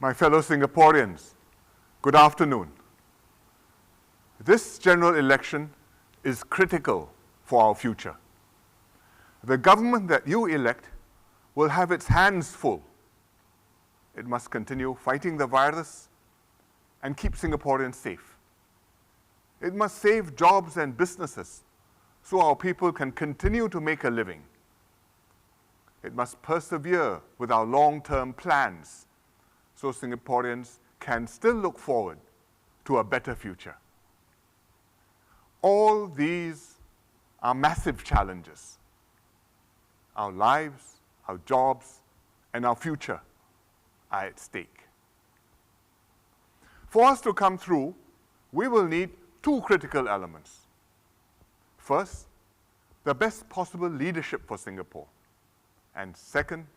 My fellow Singaporeans, good afternoon. This general election is critical for our future. The government that you elect will have its hands full. It must continue fighting the virus and keep Singaporeans safe. It must save jobs and businesses so our people can continue to make a living. It must persevere with our long-term plans so Singaporeans can still look forward to a better future. All these are massive challenges. Our lives, our jobs, and our future are at stake. For us to come through, we will need two critical elements. First, the best possible leadership for Singapore. And second,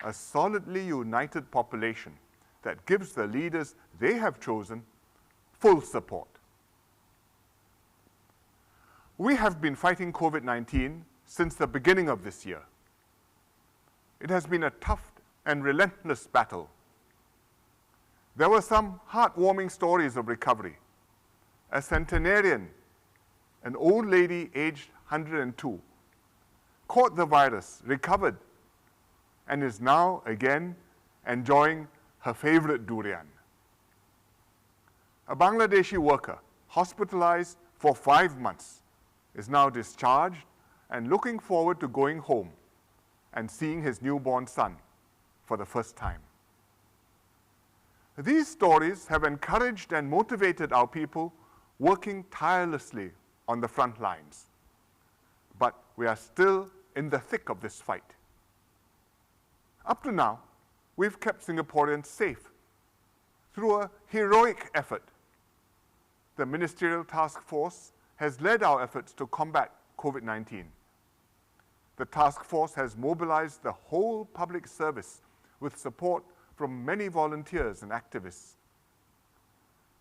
a solidly united population that gives the leaders they have chosen full support. We have been fighting COVID-19 since the beginning of this year. It has been a tough and relentless battle. There were some heartwarming stories of recovery. A centenarian, an old lady aged 102, caught the virus, recovered, and is now again enjoying her favorite durian. A Bangladeshi worker, hospitalized for 5 months, is now discharged and looking forward to going home and seeing his newborn son for the first time. These stories have encouraged and motivated our people working tirelessly on the front lines. But we are still in the thick of this fight. Up to now, we've kept Singaporeans safe through a heroic effort. The Ministerial Task Force has led our efforts to combat COVID-19. The task force has mobilized the whole public service with support from many volunteers and activists.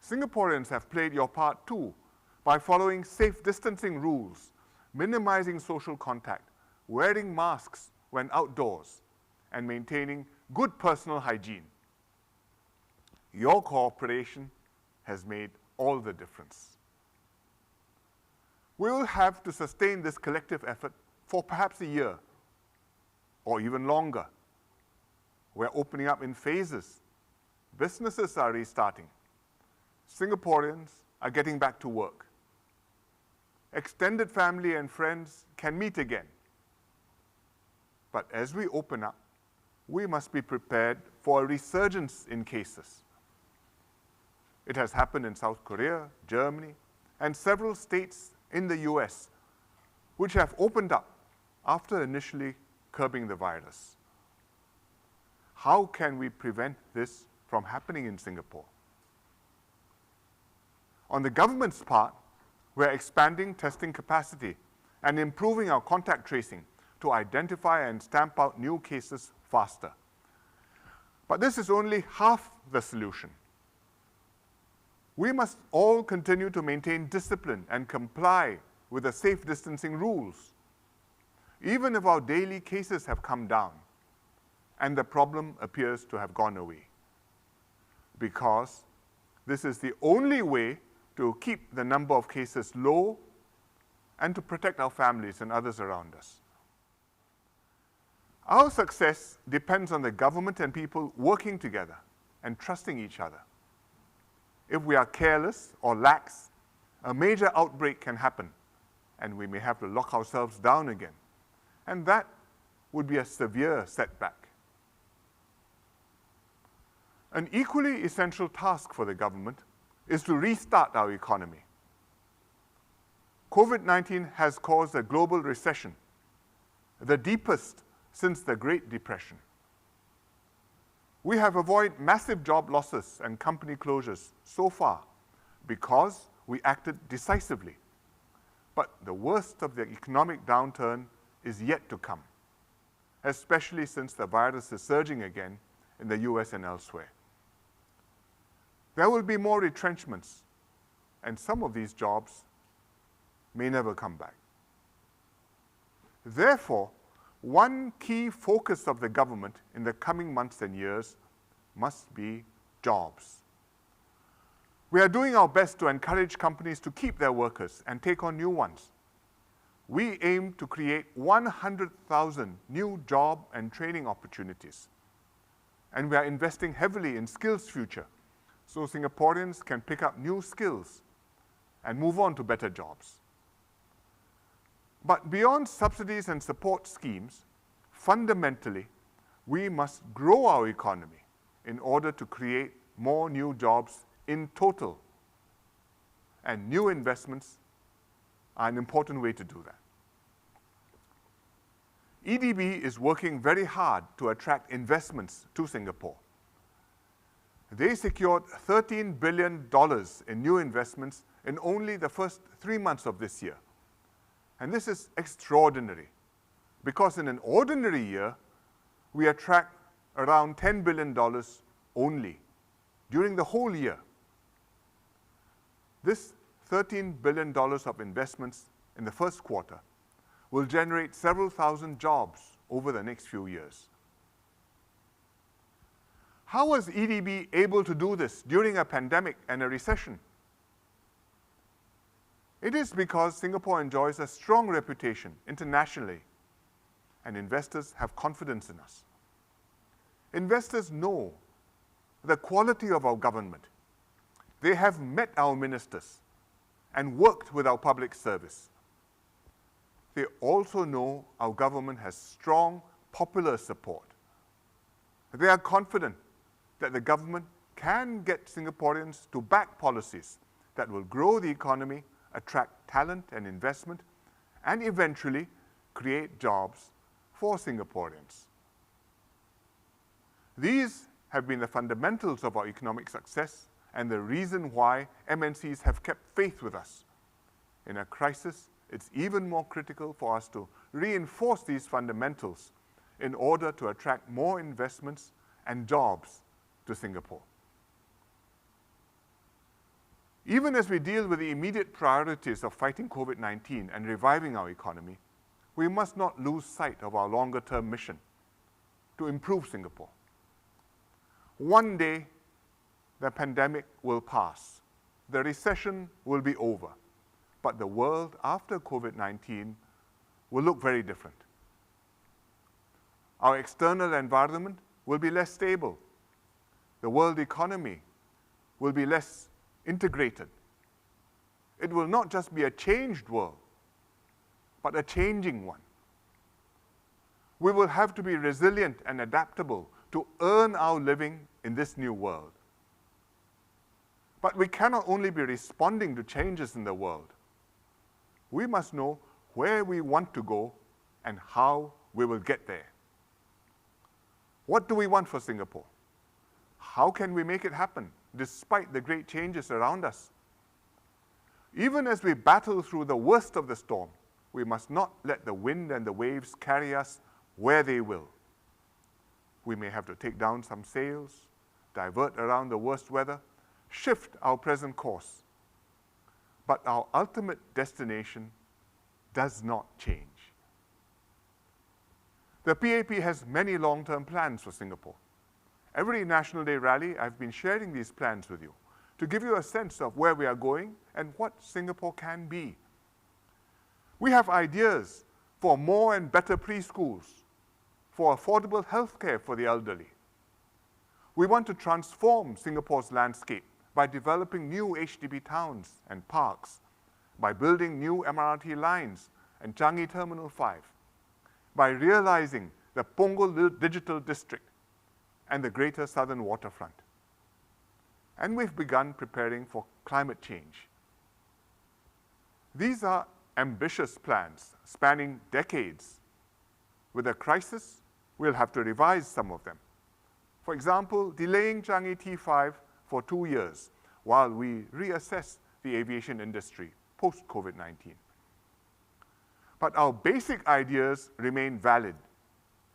Singaporeans have played your part too by following safe distancing rules, minimizing social contact, wearing masks when outdoors, and maintaining good personal hygiene. Your cooperation has made all the difference. We will have to sustain this collective effort for perhaps a year or even longer. We're opening up in phases. Businesses are restarting. Singaporeans are getting back to work. Extended family and friends can meet again. But as we open up, we must be prepared for a resurgence in cases. It has happened in South Korea, Germany, and several states in the US, which have opened up after initially curbing the virus. How can we prevent this from happening in Singapore? On the government's part, we're expanding testing capacity and improving our contact tracing to identify and stamp out new cases faster. But this is only half the solution. We must all continue to maintain discipline and comply with the safe distancing rules, even if our daily cases have come down and the problem appears to have gone away, because this is the only way to keep the number of cases low and to protect our families and others around us. Our success depends on the government and people working together and trusting each other. If we are careless or lax, a major outbreak can happen, and we may have to lock ourselves down again. And that would be a severe setback. An equally essential task for the government is to restart our economy. COVID-19 has caused a global recession, the deepest since the Great Depression. We have avoided massive job losses and company closures so far because we acted decisively. But the worst of the economic downturn is yet to come, especially since the virus is surging again in the US and elsewhere. There will be more retrenchments, and some of these jobs may never come back. Therefore, one key focus of the government in the coming months and years must be jobs. We are doing our best to encourage companies to keep their workers and take on new ones. We aim to create 100,000 new job and training opportunities. And we are investing heavily in Skills Future, so Singaporeans can pick up new skills and move on to better jobs. But beyond subsidies and support schemes, fundamentally, we must grow our economy in order to create more new jobs in total. And new investments are an important way to do that. EDB is working very hard to attract investments to Singapore. They secured $13 billion in new investments in only the first 3 months of this year. And this is extraordinary, because in an ordinary year, we attract around $10 billion only during the whole year. This $13 billion of investments in the first quarter will generate several thousand jobs over the next few years. How was EDB able to do this during a pandemic and a recession? It is because Singapore enjoys a strong reputation internationally, and investors have confidence in us. Investors know the quality of our government. They have met our ministers and worked with our public service. They also know our government has strong popular support. They are confident that the government can get Singaporeans to back policies that will grow the economy, attract talent and investment, and eventually create jobs for Singaporeans. These have been the fundamentals of our economic success and the reason why MNCs have kept faith with us. In a crisis, it's even more critical for us to reinforce these fundamentals in order to attract more investments and jobs to Singapore. Even as we deal with the immediate priorities of fighting COVID-19 and reviving our economy, we must not lose sight of our longer-term mission to improve Singapore. One day, the pandemic will pass. The recession will be over. But the world after COVID-19 will look very different. Our external environment will be less stable. The world economy will be less integrated. It will not just be a changed world, but a changing one. We will have to be resilient and adaptable to earn our living in this new world. But we cannot only be responding to changes in the world. We must know where we want to go and how we will get there. What do we want for Singapore? How can we make it happen despite the great changes around us? Even as we battle through the worst of the storm, we must not let the wind and the waves carry us where they will. We may have to take down some sails, divert around the worst weather, shift our present course. But our ultimate destination does not change. The PAP has many long-term plans for Singapore. Every National Day rally, I've been sharing these plans with you to give you a sense of where we are going and what Singapore can be. We have ideas for more and better preschools, for affordable healthcare for the elderly. We want to transform Singapore's landscape by developing new HDB towns and parks, by building new MRT lines and Changi Terminal 5, by realizing the Punggol Digital District and the Greater Southern Waterfront. And we've begun preparing for climate change. These are ambitious plans spanning decades. With a crisis, we'll have to revise some of them. For example, delaying Changi T5 for 2 years while we reassess the aviation industry post-COVID-19. But our basic ideas remain valid,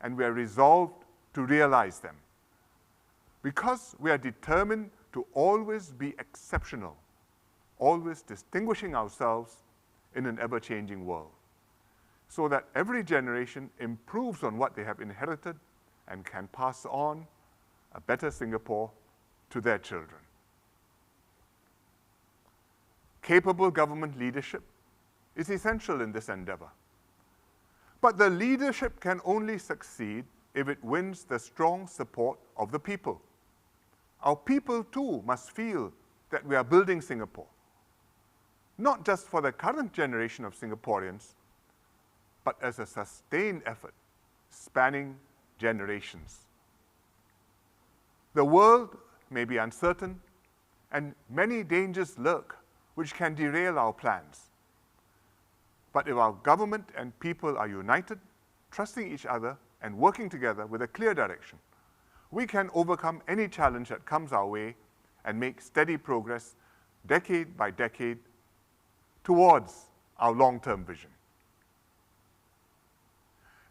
and we are resolved to realize them. Because we are determined to always be exceptional, always distinguishing ourselves in an ever-changing world, so that every generation improves on what they have inherited and can pass on a better Singapore to their children. Capable government leadership is essential in this endeavor. But the leadership can only succeed if it wins the strong support of the people. Our people too must feel that we are building Singapore, not just for the current generation of Singaporeans, but as a sustained effort spanning generations. The world may be uncertain, and many dangers lurk which can derail our plans. But if our government and people are united, trusting each other, and working together with a clear direction, we can overcome any challenge that comes our way and make steady progress, decade by decade, towards our long-term vision.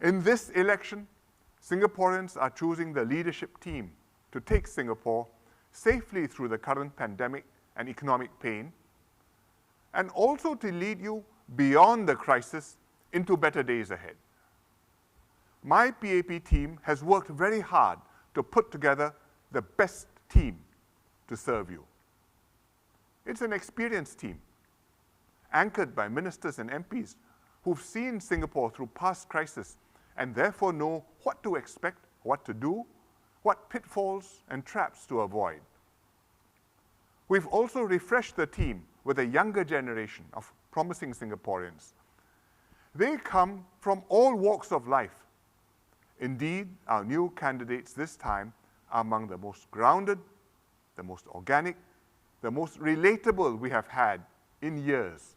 In this election, Singaporeans are choosing the leadership team to take Singapore safely through the current pandemic and economic pain, and also to lead you beyond the crisis into better days ahead. My PAP team has worked very hard to put together the best team to serve you. It's an experienced team, anchored by ministers and MPs who've seen Singapore through past crises and therefore know what to expect, what to do, what pitfalls and traps to avoid. We've also refreshed the team with a younger generation of promising Singaporeans. They come from all walks of life. Indeed, our new candidates this time are among the most grounded, the most organic, the most relatable we have had in years.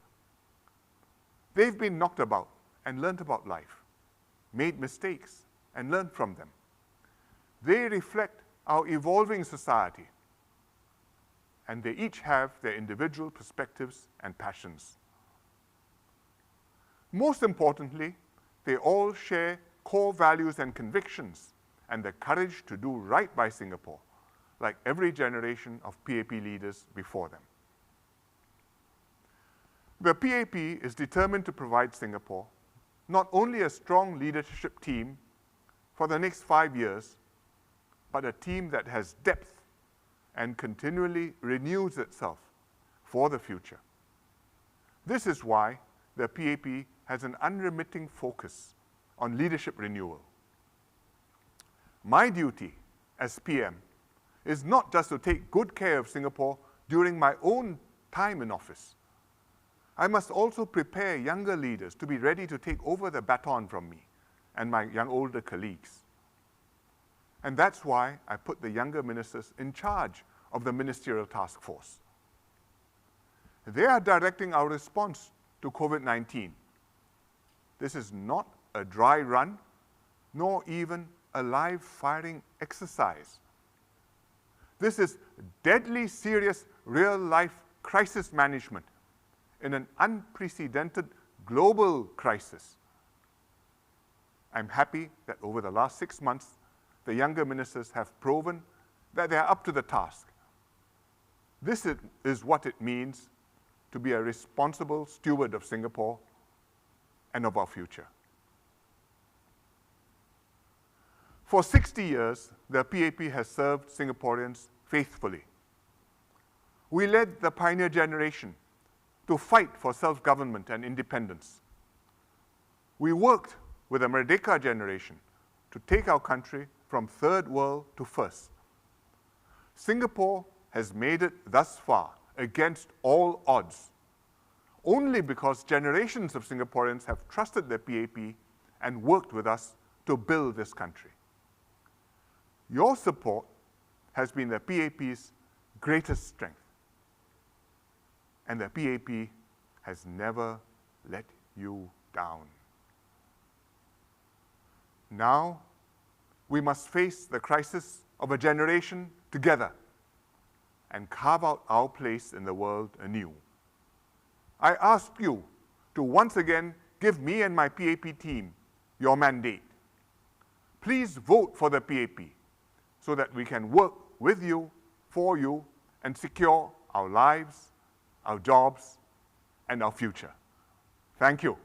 They've been knocked about and learnt about life, made mistakes and learned from them. They reflect our evolving society, and they each have their individual perspectives and passions. Most importantly, they all share core values and convictions and the courage to do right by Singapore, like every generation of PAP leaders before them. The PAP is determined to provide Singapore not only a strong leadership team for the next 5 years, but a team that has depth and continually renews itself for the future. This is why the PAP has an unremitting focus on leadership renewal. My duty as PM is not just to take good care of Singapore during my own time in office. I must also prepare younger leaders to be ready to take over the baton from me and my older colleagues. And that's why I put the younger ministers in charge of the ministerial task force. They are directing our response to COVID-19. This is not a dry run, nor even a live firing exercise. This is deadly serious real-life crisis management in an unprecedented global crisis. I'm happy that over the last 6 months, the younger ministers have proven that they are up to the task. This is what it means to be a responsible steward of Singapore and of our future. For 60 years, the PAP has served Singaporeans faithfully. We led the pioneer generation to fight for self-government and independence. We worked with the Merdeka generation to take our country from third world to first. Singapore has made it thus far against all odds, only because generations of Singaporeans have trusted the PAP and worked with us to build this country. Your support has been the PAP's greatest strength, and the PAP has never let you down. Now, we must face the crisis of a generation together and carve out our place in the world anew. I ask you to once again give me and my PAP team your mandate. Please vote for the PAP so that we can work with you, for you, and secure our lives, our jobs, and our future. Thank you.